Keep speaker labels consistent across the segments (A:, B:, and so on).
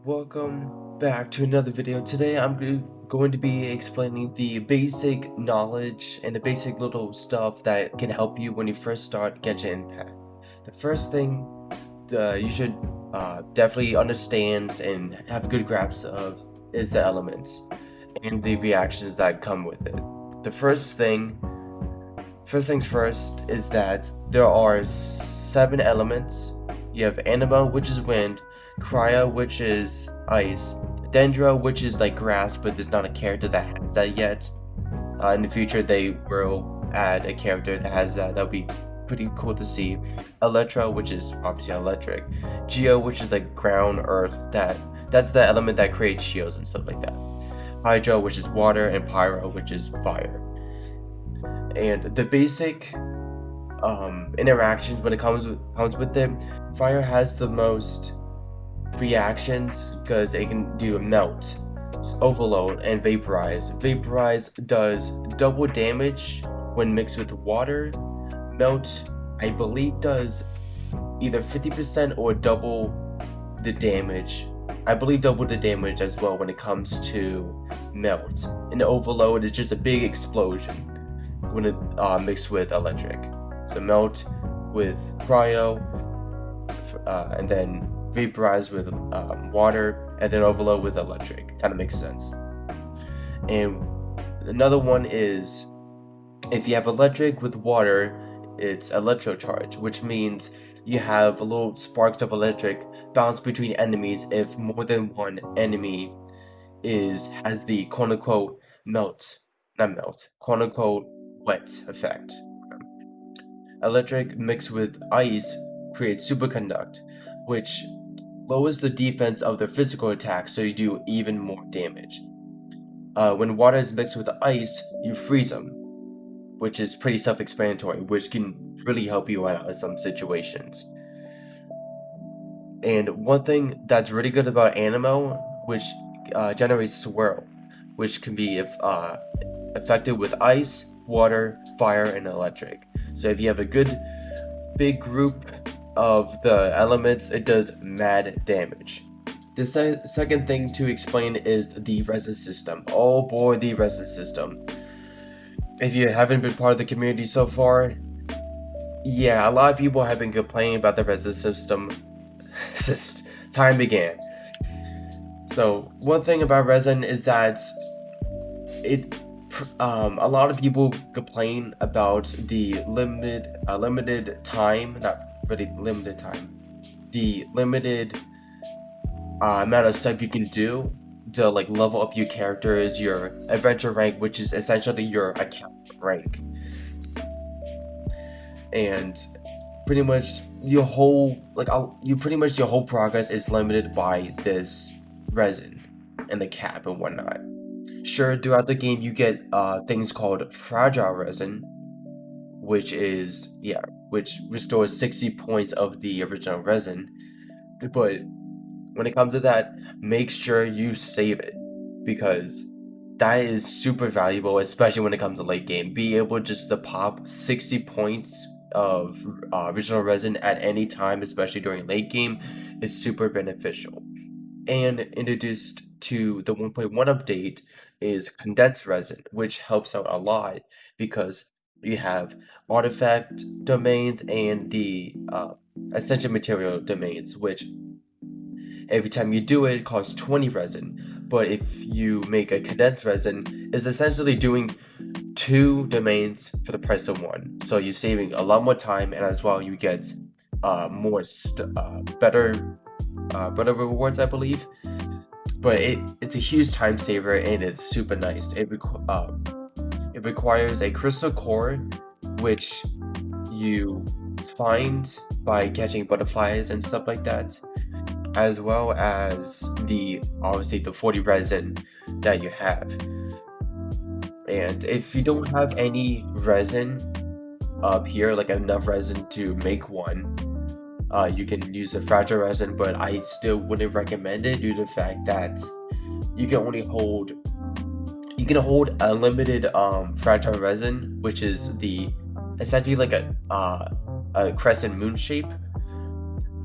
A: Welcome back to another video. Today I'm going to be explaining the basic knowledge and the basic little stuff that can help you when you first start Genshin Impact. The first thing you should definitely understand and have a good grasp of is the elements and the reactions that come with it. The first things first is that there are 7 elements. You have Anima, which is wind, Cryo, which is ice, Dendro, which is like grass, but there's not a character that has that yet. In the future, they will add a character that has that. That'll be pretty cool to see. Electro, which is obviously electric. Geo, which is like ground, earth. That's the element that creates shields and stuff like that. Hydro, which is water, and Pyro, which is fire. And the basic interactions when it comes with it, fire has the most reactions because it can do a melt, overload, and vaporize. Vaporize does double damage when mixed with water. Melt, I believe, does either 50% or double the damage. I believe double the damage as well when it comes to melt. And the overload is just a big explosion when it mixed with electric. So melt with cryo, and then vaporize with water, and then overload with electric. Kind of makes sense. And another one is if you have electric with water, it's electrocharge, which means you have little sparks of electric bounce between enemies if more than one enemy has the quote-unquote quote-unquote wet effect. Electric mixed with ice creates superconduct, which lowers the defense of their physical attack, so you do even more damage. When water is mixed with ice, you freeze them, which is pretty self-explanatory, which can really help you out in some situations. And one thing that's really good about Animo, which generates swirl, which can be affected with ice, water, fire, and electric. So if you have a good big group of the elements, it does mad damage. The second thing to explain is the resin system. Oh boy, the resin system. If you haven't been part of the community so far, yeah, a lot of people have been complaining about the resin system since time began. So one thing about resin is that a lot of people complain about the limited time, not really limited time, the limited amount of stuff you can do to like level up your characters, your adventure rank, which is essentially your account rank, and pretty much your whole progress is limited by this resin and the cap and whatnot. Sure, throughout the game you get things called fragile resin, which restores 60 points of the original resin, but when it comes to that, make sure you save it, because that is super valuable, especially when it comes to late game. Be able just to pop 60 points of original resin at any time, especially during late game, is super beneficial. And introduced to the 1.1 update is condensed resin, which helps out a lot because you have artifact domains and the essential material domains, which every time you do it costs 20 resin. But if you make a condensed resin, it's essentially doing 2 domains for the price of 1. So you're saving a lot more time, and as well you get better rewards, I believe. But it's a huge time saver, and it's super nice. It requires a crystal core, which you find by catching butterflies and stuff like that, as well as obviously the 40 resin that you have. And if you don't have any resin up here, like enough resin to make one, you can use the fragile resin, but I still wouldn't recommend it due to the fact that you can only hold a limited fragile resin, which is essentially like a crescent moon shape.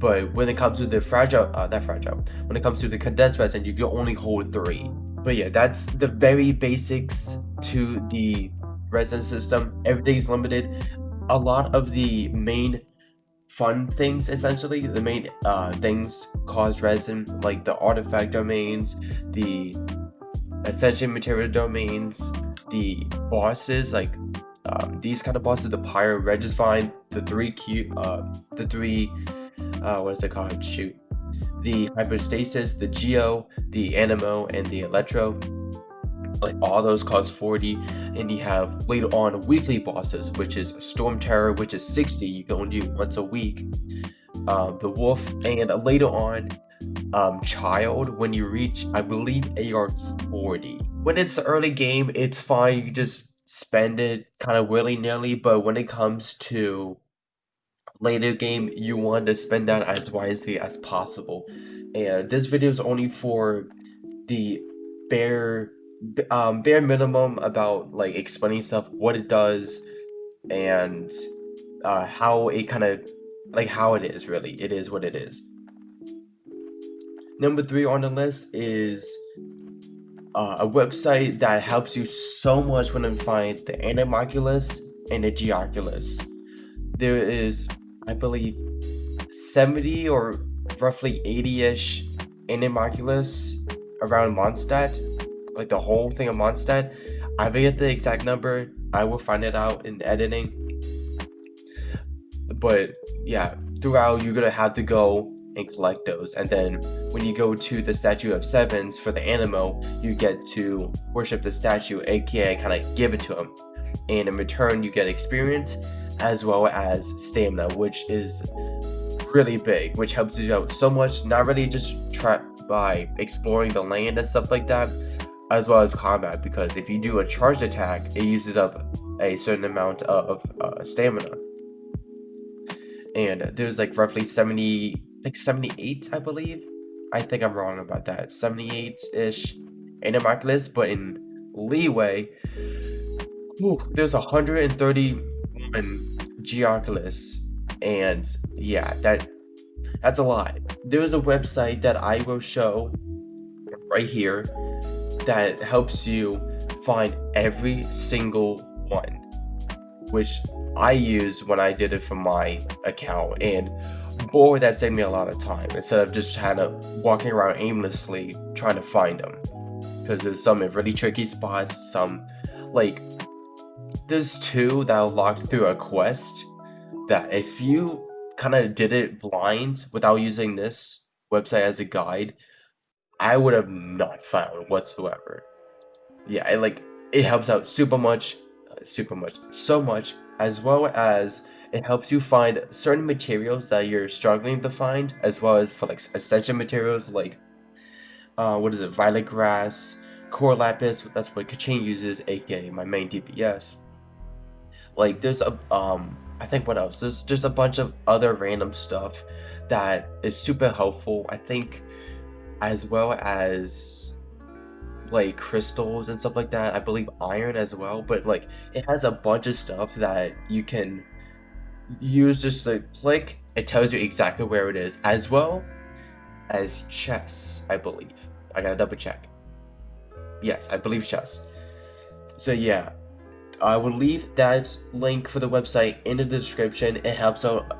A: But when it comes to the when it comes to the condensed resin, you can only hold 3. But yeah, that's the very basics to the resin system. Everything's limited. A lot of the main fun things, essentially, the main things cause resin, like the artifact domains, the essential material domains, the bosses, like these kind of bosses, the pyro Regisvine, the what is it called? Shoot. The hypostasis, the geo, the animo, and the electro. Like all those cause 40, and you have later on weekly bosses, which is Storm Terror, which is 60. You can only do once a week. The Wolf, and later on, Child, when you reach, I believe, AR 40. When it's the early game, it's fine. You can just spend it kind of willy-nilly, but when it comes to later game, you want to spend that as wisely as possible. And this video is only for the bare minimum about like explaining stuff, what it does, and how it kind of like how it is. Really, it is what it is. Number 3 on the list is a website that helps you so much when you find the Animalculus and the Geoculus. There is, I believe, 70 or roughly 80-ish Animalculus around Mondstadt, like the whole thing of Mondstadt. I forget the exact number. I will find it out in editing. But yeah, throughout you're gonna have to go and collect those, and then when you go to the statue of sevens for the animo, you get to worship the statue, aka kind of give it to him, and in return you get experience as well as stamina, which is really big, which helps you out so much, not really just by exploring the land and stuff like that, as well as combat, because if you do a charged attack, it uses up a certain amount of stamina. And there's like roughly 78, I believe. I think I'm wrong about that. 78-ish Animalculus, but in Leeway, there's 131 Geoculus, and yeah, that's a lot. There's a website that I will show right here that helps you find every single one, which I use when I did it for my account, and boy, that saved me a lot of time instead of just kind of walking around aimlessly trying to find them, because there's some in really tricky spots, some like there's 2 that are locked through a quest that if you kind of did it blind without using this website as a guide, I would have not found whatsoever. Yeah, it helps out so much, as well as it helps you find certain materials that you're struggling to find, as well as for like essential materials like violet grass, core lapis. That's what Kachin uses, aka my main DPS. Like there's I think what else? There's just a bunch of other random stuff that is super helpful, I think, as well as like crystals and stuff like that. I believe iron as well, but like it has a bunch of stuff that you can use just to click. It tells you exactly where it is, as well as chests, I believe. I gotta double check. Yes, I believe chests. So yeah, I will leave that link for the website in the description. It helps out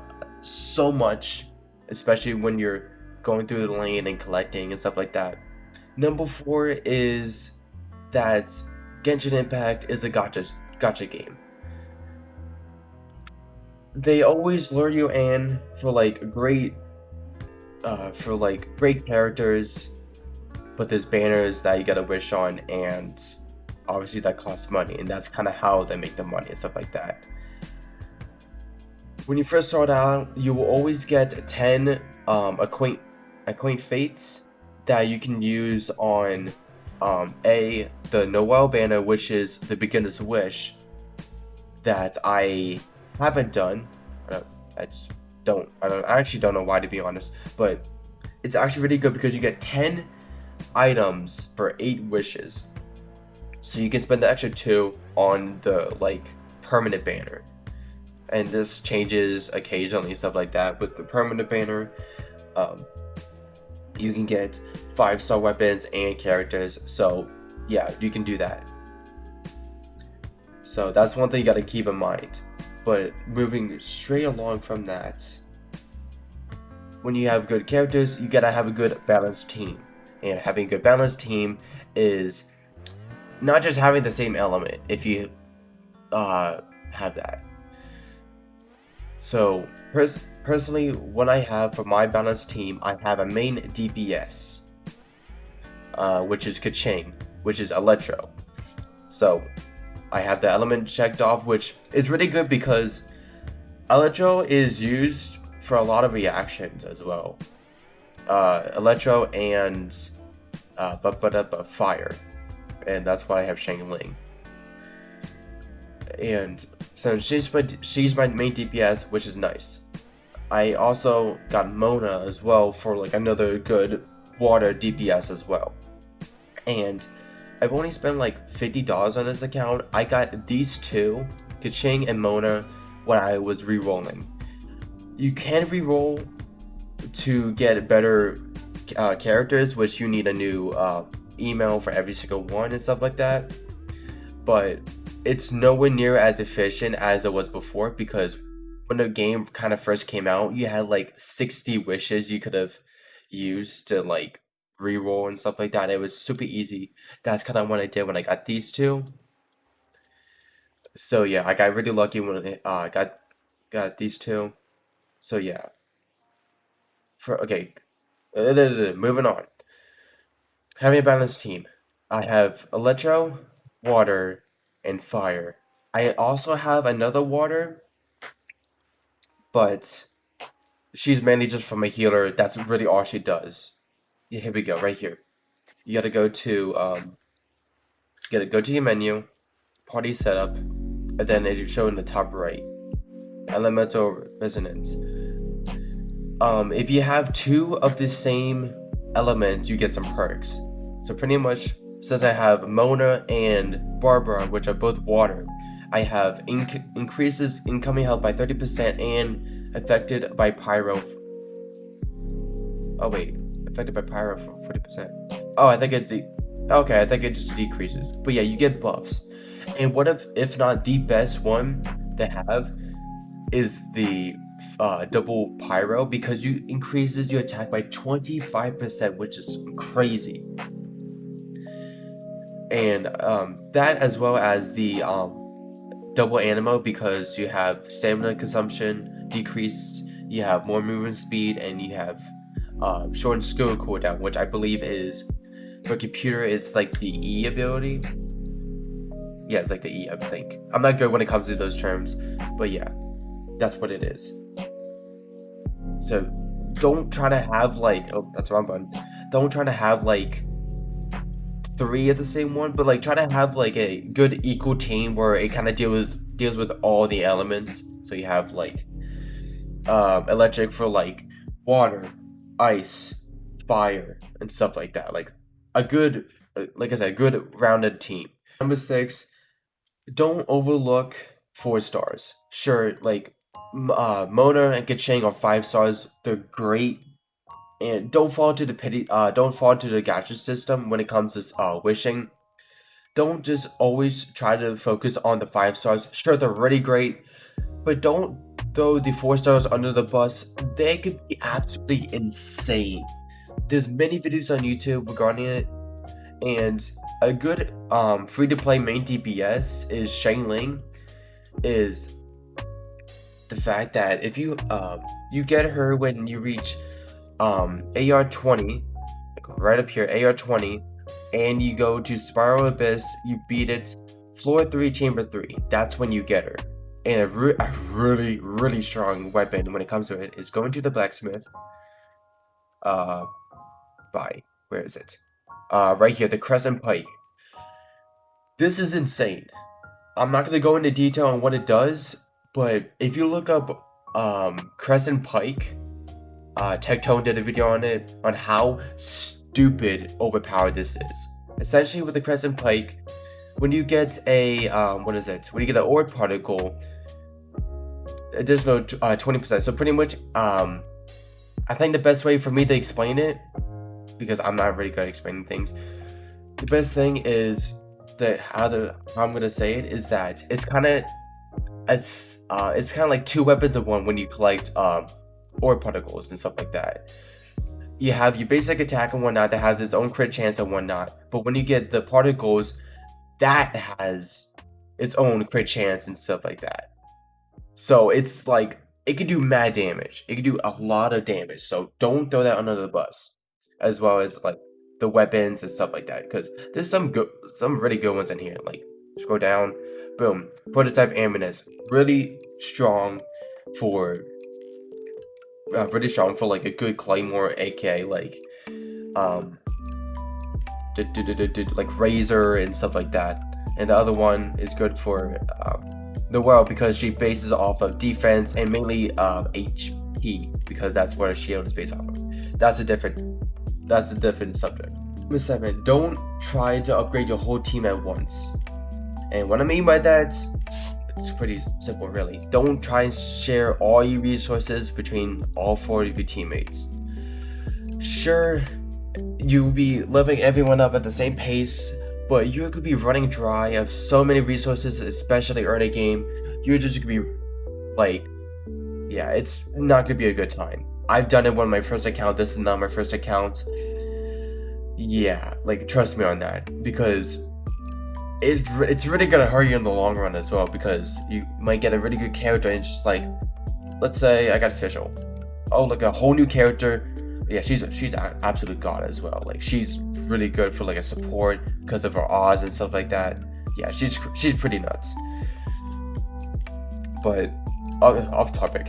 A: so much, especially when you're going through the lane and collecting and stuff like that. Number 4 is that Genshin Impact is a gacha game. They always lure you in for great characters, but there's banners that you gotta wish on, and obviously that costs money, and that's kind of how they make the money and stuff like that. When you first start out, you will always get 10 acquaint fates that you can use on the Noel banner, which is the beginner's wish, that I haven't done. I actually don't know why, to be honest, but it's actually really good because you get 10 items for 8 wishes, so you can spend the extra 2 on the permanent banner, and this changes occasionally, stuff like that. With the permanent banner, you can get 5-star weapons and characters. So yeah, you can do that. So that's one thing you got to keep in mind. But moving straight along from that, when you have good characters, you gotta have a good balanced team. And having a good balanced team is not just having the same element. If you have that. So personally, what I have for my balanced team, I have a main DPS, which is Kaching, which is Electro. So I have the element checked off, which is really good because Electro is used for a lot of reactions as well. Electro and fire, and that's why I have Shangling. And so she's my main DPS, which is nice. I also got Mona as well for like another good water DPS as well. And I've only spent like $50 on this account. I got these two, Kaching and Mona, when I was re-rolling. You can re-roll to get better characters, which you need a new email for every single one and stuff like that. But it's nowhere near as efficient as it was before, because when the game kind of first came out, you had like 60 wishes you could have used to like reroll and stuff like that. It was super easy. That's kind of what I did when I got these two. So yeah, I got really lucky when I got these two. So yeah. Moving on. Having a balanced team. I have Electro, Water, and Fire. I also have another Water, but she's mainly just from a healer. That's really all she does. Yeah, here we go, right here. You gotta go to your menu, party setup, and then as you show in the top right, elemental resonance. If you have two of the same element, you get some perks. So pretty much, since I have Mona and Barbara, which are both water, I have increases incoming health by 30% and affected by pyro. Oh wait, affected by pyro for 40%. Oh, I think it just decreases. But yeah, you get buffs. And what if not the best one to have is the double pyro, because you increases your attack by 25%, which is crazy. And that, as well as the double animo, because you have stamina consumption decreased, you have more movement speed, and you have shortened skill cooldown, which I believe is for computer, it's like the E ability. Yeah, it's like the E, I think. I'm not good when it comes to those terms, but yeah, that's what it is. So don't try to have like, oh, that's the wrong button. Don't try to have like 3 of the same one, but like try to have like a good equal team where it kind of deals with all the elements. So you have like electric for like water, ice, fire, and stuff like that. Like a good, like I said, a good rounded team. Number 6, don't overlook 4 stars. Sure, like Mona and Kaching are 5 stars. They're great, and don't fall into the gacha system when it comes to wishing. Don't just always try to focus on the 5 stars. Sure, they're really great, but don't throw the 4 stars under the bus. They could be absolutely insane. There's many videos on YouTube regarding it, and a good free-to-play main DPS is Shangling. Is the fact that if you get her when you reach AR 20, like right up here, AR 20, and you go to Spiral Abyss, you beat it, floor 3, chamber 3. That's when you get her. And a really strong weapon when it comes to it is going to the blacksmith. Where is it? Right here, the Crescent Pike. This is insane. I'm not gonna go into detail on what it does, but if you look up Crescent Pike, Tectone did a video on it, on how stupid overpowered this is. Essentially, with the Crescent Pike, when you get a when you get an orb particle, additional 20%. So pretty much I think the best way for me to explain it, because I'm not really good at explaining things, the best thing is that how I'm gonna say it is that it's kind of like two weapons of one when you collect ore particles and stuff like that. You have your basic attack and whatnot that has its own crit chance and whatnot, but when you get the particles, that has its own crit chance and stuff like that. So it's like it can do mad damage. It can do a lot of damage. So don't throw that under the bus, as well as like the weapons and stuff like that. Because there's some really good ones in here. Like scroll down, boom, prototype Aminus, really strong for like a good claymore, aka like like razor and stuff like that. And the other one is good for the world because she bases off of defense and mainly HP, because that's what a shield is based off of. That's a different subject. Number 7, don't try to upgrade your whole team at once. And what I mean by that, it's pretty simple really. Don't try and share all your resources between all 4 of your teammates. Sure, you'll be leveling everyone up at the same pace, but you could be running dry of so many resources, especially early game. You're just gonna be like, yeah, it's not gonna be a good time. I've done it on my first account. This is not my first account. Yeah, like trust me on that, because it's really gonna hurt you in the long run as well, because you might get a really good character and just like, let's say I got Fischl. Oh, like a whole new character. Yeah, she's an absolute god as well. Like she's really good for like a support because of her odds and stuff like that. Yeah, she's pretty nuts. But off topic.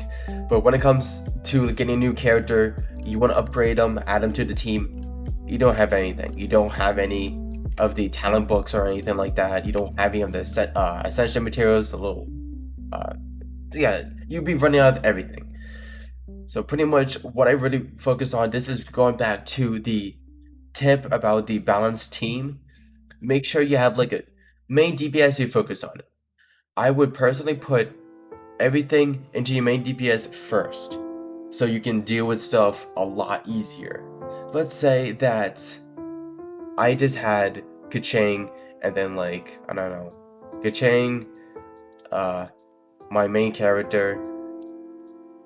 A: But when it comes to getting a new character, you want to upgrade them, add them to the team. You don't have anything. You don't have any of the talent books or anything like that. You don't have any of the ascension materials. Yeah, you'd be running out of everything. So pretty much what I really focus on, this is going back to the tip about the balanced team. Make sure you have like a main DPS you focus on. I would personally put everything into your main DPS first, so you can deal with stuff a lot easier. Let's say that I just had Keqing and then like, I don't know, Keqing, my main character,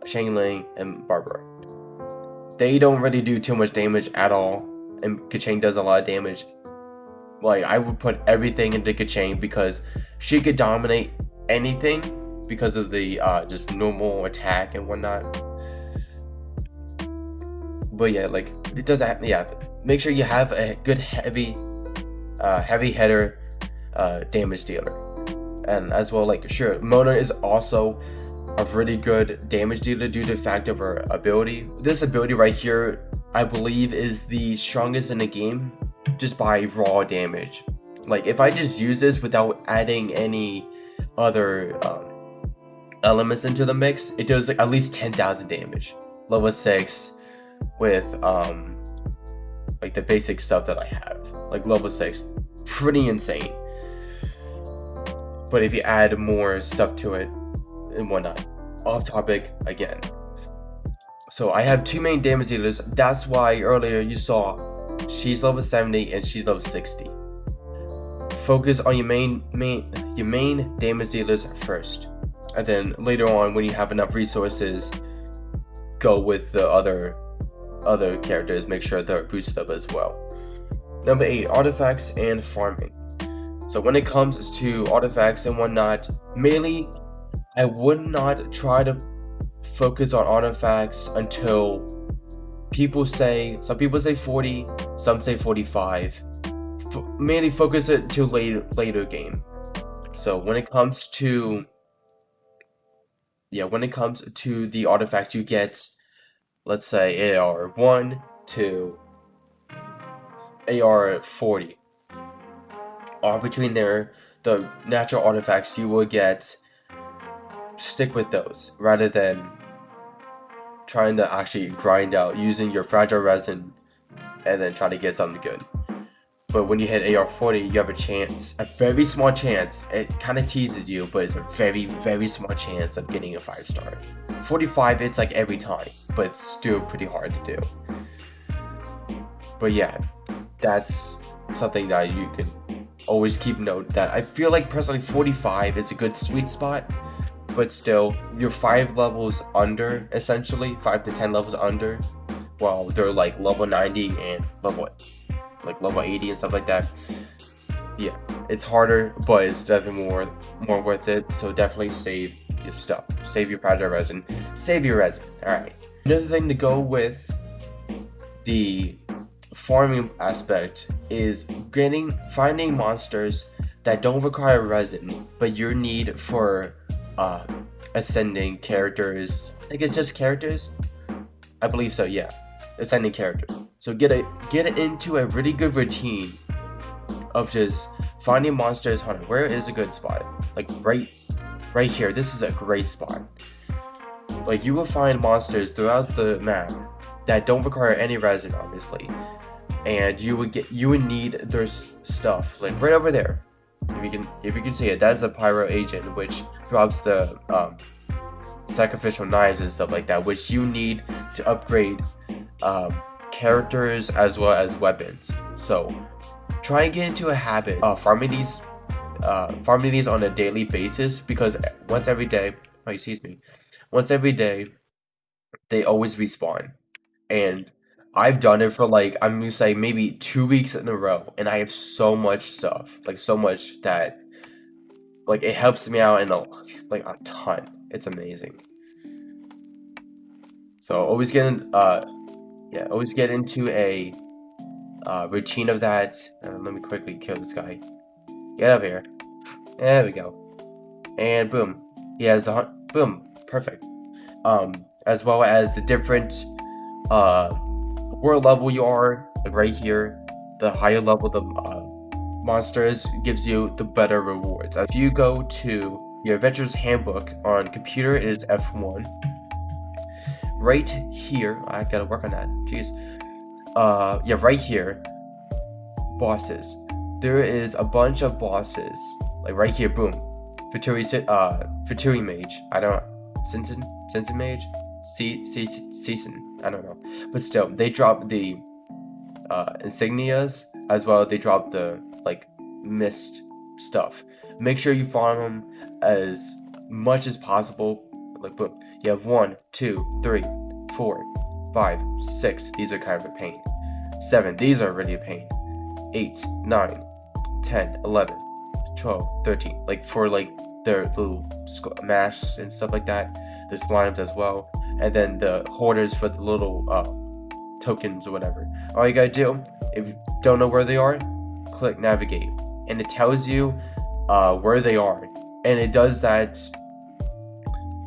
A: Xiangling, and Barbara. They don't really do too much damage at all, and Keqing does a lot of damage. Like, I would put everything into Keqing because she could dominate anything because of the just normal attack and whatnot. But yeah, like it does that. Yeah, make sure you have a good heavy header damage dealer, and as well, like sure, Mona is also a really good damage dealer due to the fact of her ability. This ability right here, I believe, is the strongest in the game just by raw damage. Like if I just use this without adding any other elements into the mix, it does like at least 10,000 damage. Level 6 with like the basic stuff that I have. Like level 6, pretty insane. But if you add more stuff to it and whatnot. Off topic again. So I have 2 main damage dealers. That's why earlier you saw she's level 70 and she's level 60. Focus on your main damage dealers first, and then later on when you have enough resources, go with the other characters. Make sure they're boosted up as well. Number 8, artifacts and farming. So when it comes to artifacts and whatnot, mainly I would not try to focus on artifacts until some people say 40, some say 45. Mainly focus it to later game. So when it comes to the artifacts you get, let's say AR1 to AR40, or between there, the natural artifacts you will get, stick with those rather than trying to actually grind out using your fragile resin and then try to get something good. But when you hit AR40, you have a very small chance. It kind of teases you, but it's a very, very small chance of getting a 5-star. 45, it's like every time. but it's still pretty hard to do. But yeah, that's something that you can always keep note that I feel like personally 45 is a good sweet spot, but still you're 5 levels under, essentially 5 to 10 levels under, while they're like level 90 and level 80 and stuff like that. Yeah, it's harder, but it's definitely more worth it. So definitely save your stuff, save your powder resin, save your resin. All right. Another thing to go with the farming aspect is finding monsters that don't require resin, but your need for ascending characters. I think it's just characters. I believe so. Yeah, ascending characters. So get into a really good routine of just finding monsters. Hunter, where is a good spot? Like right here. This is a great spot. Like you will find monsters throughout the map that don't require any resin, obviously, and you would need their stuff like right over there. If you can see it, that's a pyro agent which drops the sacrificial knives and stuff like that, which you need to upgrade characters as well as weapons. So try and get into a habit of farming these on a daily basis, because once every day they always respawn. And I've done it for like, I'm gonna say maybe 2 weeks in a row, and I have so much stuff, like so much that like it helps me out in a ton. It's amazing. So always get into a routine of that. Let me quickly kill this guy. Get over here. There we go. And boom, he has boom, perfect. As well as the different world level you are, like right here, the higher level the monsters gives you the better rewards. If you go to your adventurer's handbook on computer, it is F1. Right here, I gotta work on that. Jeez. Yeah, right here, bosses. There is a bunch of bosses, like right here. Boom, Fatui Mage. I don't. Sinsen Mage. Season. I don't know, but still, they drop the insignias as well. They drop the like mist stuff. Make sure you farm them as much as possible. Like boom, you have 1, 2, 3, 4, 5, 6. These are kind of a pain. 7. These are really a pain. 8, 9, 10, 11, 12, 13. Like for like their little masks and stuff like that. The slimes as well. And then the hoarders for the little tokens or whatever. All you gotta do, if you don't know where they are, click navigate, and it tells you where they are, and it does that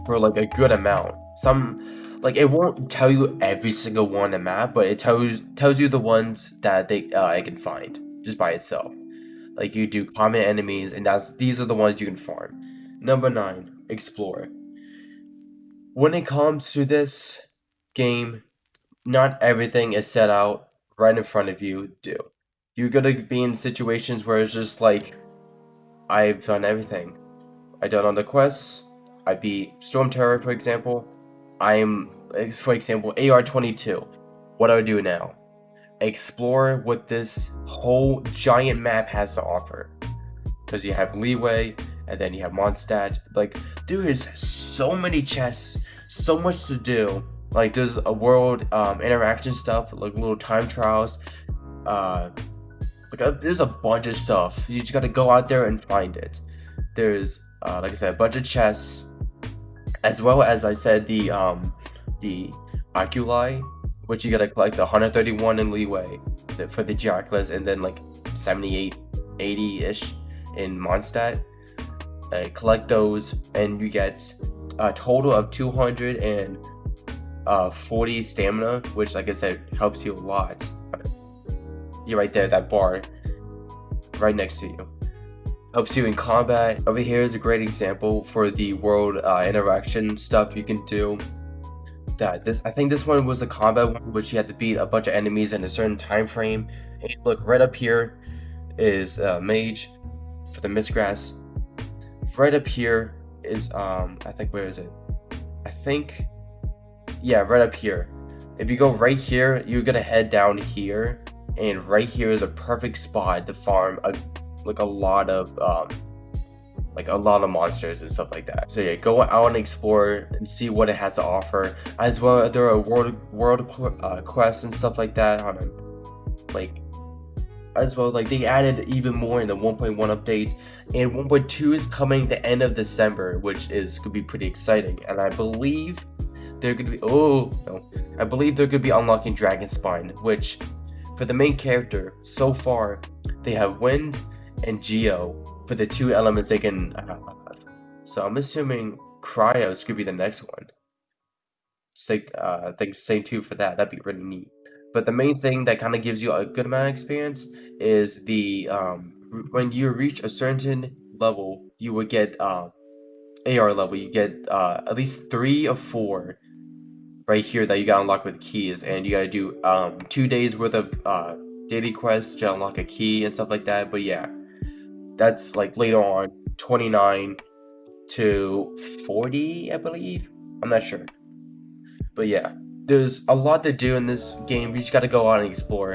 A: for like a good amount. Some, like, it won't tell you every single one on the map, but it tells you the ones that it can find just by itself. Like you do common enemies, and these are the ones you can farm. Number 9, explore. When it comes to this game, not everything is set out right in front of you. You're gonna be in situations where it's just like, I've done everything. I done all the quests. I beat Storm Terror, for example. For example, AR-22. What do I do now? Explore what this whole giant map has to offer. Because you have leeway, and then you have Mondstadt. Like, there is so many chests, so much to do. Like, there's a world interaction stuff, like little time trials. There's a bunch of stuff. You just gotta go out there and find it. There's, like I said, a bunch of chests, as well as I said the oculi, which you gotta collect the 131 in leeway for the Geoculus, and then like 78, 80-ish in Mondstadt. Collect those, and you get a total of 240 stamina, which, like I said, helps you a lot. You're right there, that bar right next to you. Helps you in combat. Over here is a great example for the world interaction stuff you can do. I think this one was a combat one, which you had to beat a bunch of enemies in a certain time frame. And look, right up here is Mage for the Mistgrass. Right up here is I think, where is it? I think, Yeah, right up here. If you go right here, you're gonna head down here, and right here is a perfect spot to farm a lot of monsters and stuff like that. So yeah, go out and explore and see what it has to offer. As well, there are world quests and stuff like that on like as well. Like they added even more in the 1.1 update, and 1.2 is coming the end of December, which is could be pretty exciting. And I believe they're gonna be I believe they're gonna be unlocking Dragon Spine, which for the main character so far they have Wind and Geo for the two elements they can have. So I'm assuming Cryos could be the next one. I think stay tuned for that. That'd be really neat. But the main thing that kind of gives you a good amount of experience is the when you reach a certain level, you would get AR level. You get at least 3 of 4 right here that you gotta unlock with keys, and you gotta do 2 days worth of daily quests to unlock a key and stuff like that. But yeah, that's like later on, 29 to 40, I believe. I'm not sure. But yeah, there's a lot to do in this game. You just gotta go out and explore.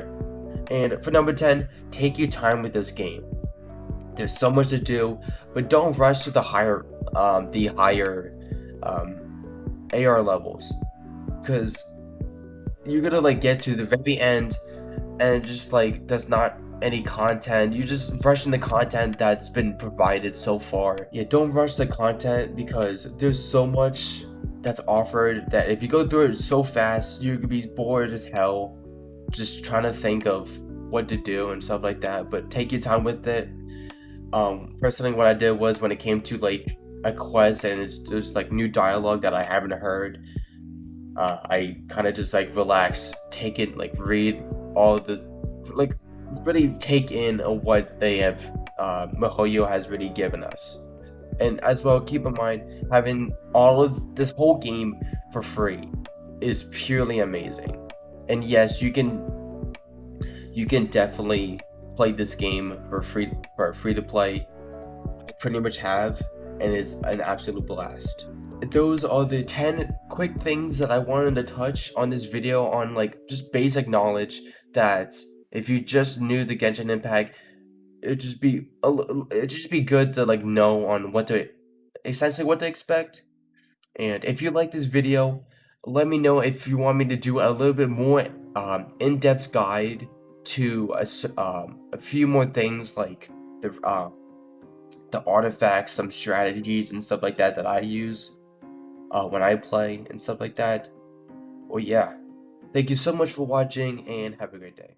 A: And for number 10, take your time with this game. There's so much to do, but don't rush to the higher AR levels, because you're gonna like get to the very end and just like there's not any content. You just rushing the content that's been provided so far. Yeah, don't rush the content because there's so much that's offered that if you go through it so fast, you're gonna be bored as hell just trying to think of what to do and stuff like that. But take your time with it. Personally, what I did was when it came to like a quest and it's just like new dialogue that I haven't heard, I kind of just like relax, take it, like read all the, like really take in what they have, MiHoYo has really given us. And as well, keep in mind, having all of this whole game for free is purely amazing. And yes, you can definitely play this game for free to play. I pretty much have, and it's an absolute blast. Those are the 10 quick things that I wanted to touch on this video on, like just basic knowledge that if you just knew the Genshin Impact, it'd just be good to like know on essentially what to expect. And if you like this video, let me know if you want me to do a little bit more in-depth guide to a few more things like the artifacts, some strategies and stuff like that I use when I play and stuff like that. Well, yeah. Thank you so much for watching and have a great day.